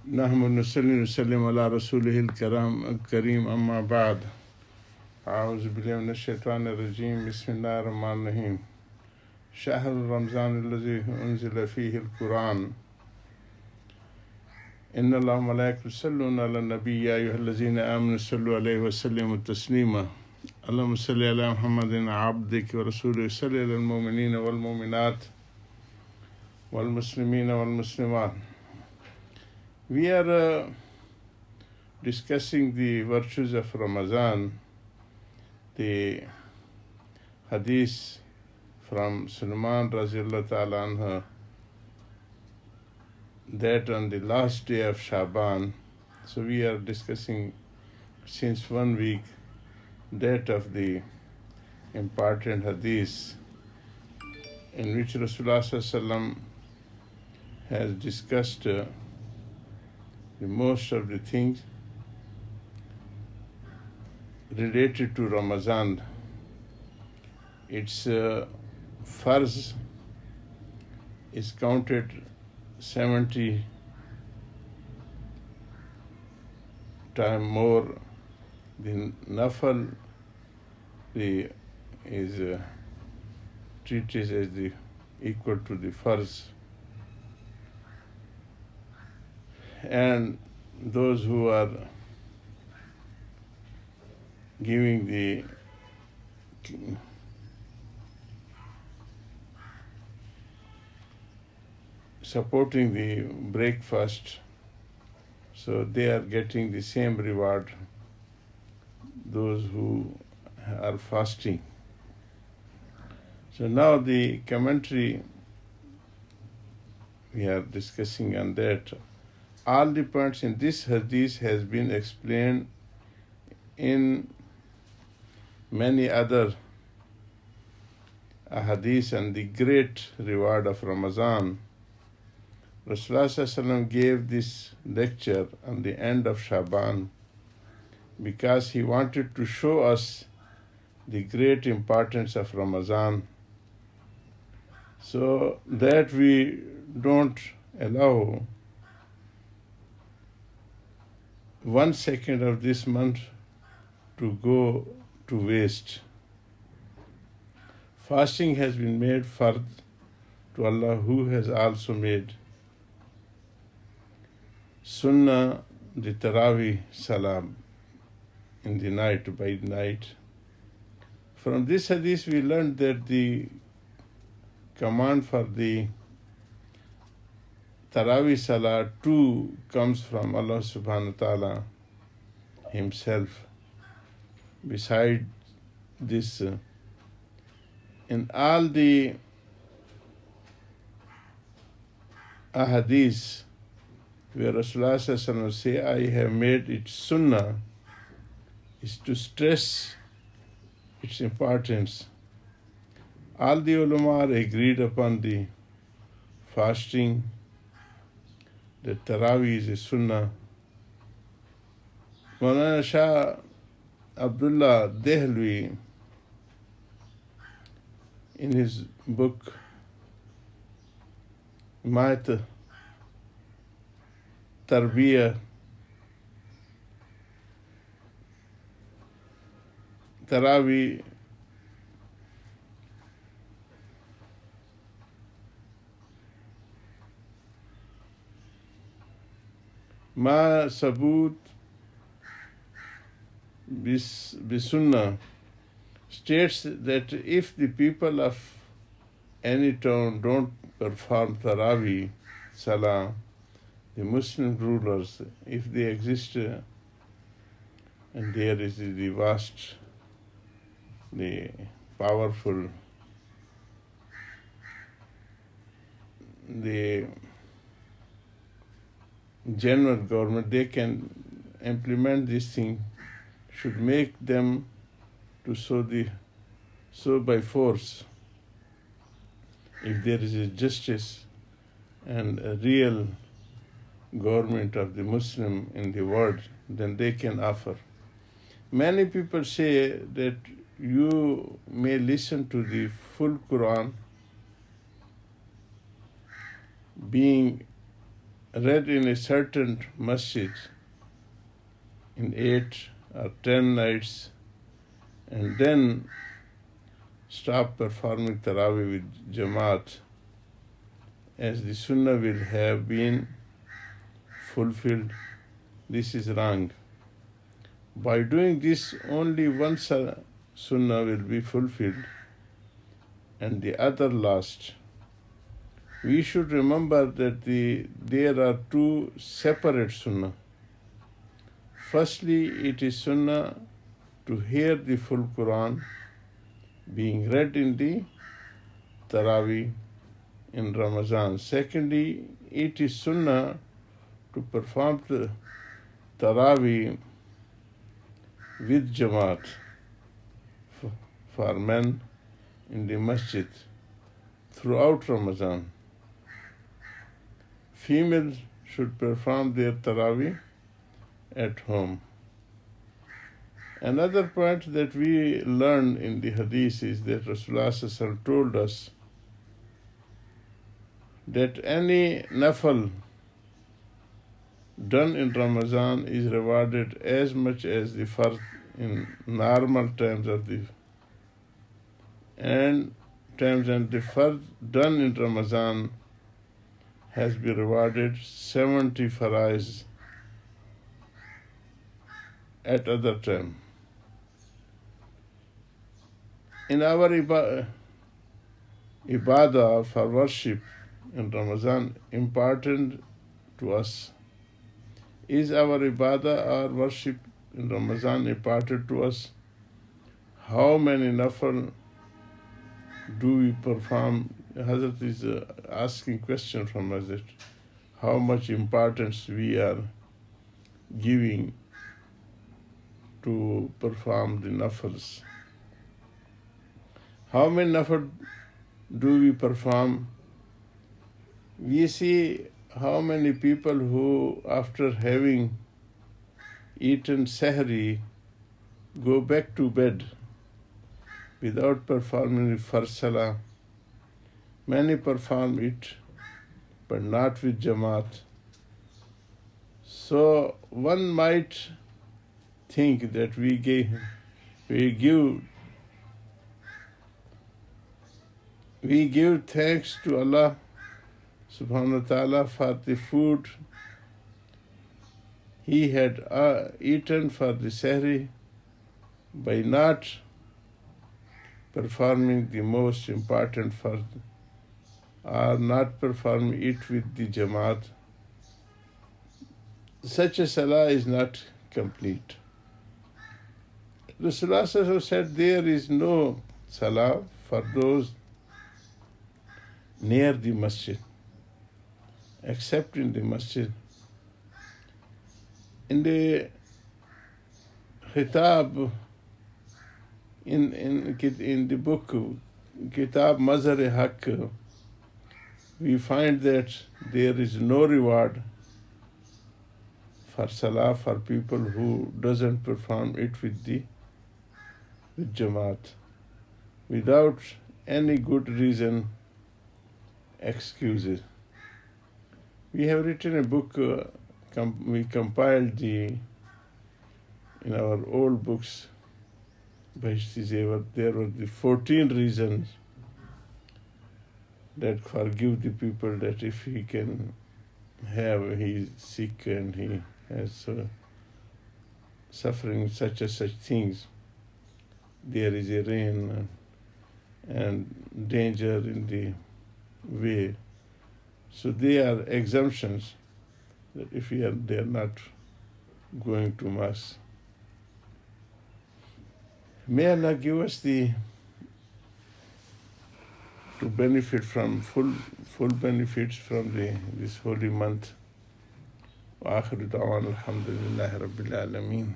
نحمد نصلي ونسلم على رسوله الكريم أما بعد أعوذ بالله من الشيطان الرجيم بسم الله الرحمن الرحيم شهر رمضان الذي أنزل فيه القرآن إن الله وملائكته يصلون على النبي يا أيها الذين آمنوا صلوا عليه وسلموا تسليما اللهم صل على محمد عبدك ورسولك صل على المؤمنين والمؤمنات والمسلمين والمسلمات. We are discussing the virtues of Ramazan, the hadith from Sulman Razillah Ta'ala anha, that on the last day of Shaban. So we are discussing since 1 week that of the important hadith in which Rasulullah Sallallahu has discussed the most of the things related to Ramazan. Its farz is counted 70 times more. The nafal is treated as the equal to the farz. And those who are giving the supporting the breakfast, so they are getting the same reward those who are fasting. So now the commentary we are discussing on that. All the points in this hadith has been explained in many other hadiths and the great reward of Ramazan. Rasulullah ﷺ gave this lecture on the end of Shaban because he wanted to show us the great importance of Ramazan, so that we don't allow 1 second of this month to go to waste. Fasting has been made fard to Allah, who has also made sunnah, the Tarawih salam in the night, by night. From this hadith we learned that the command for the Tarawih Salah too comes from Allah subhanahu wa ta'ala himself. Beside this, in all the ahadith where Rasulullah say, I have made it sunnah, is to stress its importance. All the ulama are agreed upon the fasting, the Tarawih is a sunnah. Maulana Shah Abdullah Dehlvi, in his book Mayat Tarbiyah, Tarawih Ma Sabut Bisunnah states that if the people of any town don't perform Tarawih Salah, the Muslim rulers, if they exist, and there is the vast, the powerful, the general government, they can implement this thing, should make them to so by force. If there is a justice and a real government of the Muslim in the world, then they can offer. Many people say that you may listen to the full Quran being read in a certain masjid in 8 or 10 nights and then stop performing Tarawih with Jamaat, as the Sunnah will have been fulfilled, this is wrong. By doing this, only one Sunnah will be fulfilled and the other lost. We should remember that there are two separate Sunnah. Firstly, it is Sunnah to hear the full Quran being read in the Tarawih in Ramazan. Secondly, it is Sunnah to perform the Tarawih with Jamaat for men in the masjid throughout Ramazan. Females should perform their Tarawih at home. Another point that we learn in the hadith is that Rasulullah told us that any nafal done in Ramazan is rewarded as much as the fard in normal times of the and the fard done in Ramazan has been rewarded 70 farais at other time. In our ibadah for worship in Ramazan important to us, is our ibadah or worship in Ramazan important to us? How many nafal do we perform? Hazrat is asking question from us that how much importance we are giving to perform the nafals. How many nafal do we perform? We see how many people who, after having eaten sahri, go back to bed without performing the first salah. Many perform it, but not with Jamaat. So one might think that we give thanks to Allah subhanahu wa ta'ala for the food he had eaten for the sahri by not performing the most important fard or not performing it with the Jamaat. Such a salah is not complete. Rasulullah said there is no salah for those near the masjid, except in the masjid. In the khitab, in the book Kitab Mazhar-e-Haq, we find that there is no reward for salah for people who doesn't perform it with Jamaat, without any good reason, excuses. We have written a book, we compiled in our old books, there were the 14 reasons that forgive the people, that if he can have, he is sick and he has suffering such things, there is a rain and danger in the way. So they are exemptions that if they are not going to mass. May Allah give us to benefit from full benefits from this holy month. Wa akhiru da'wana alhamdulillahi rabbil alameen.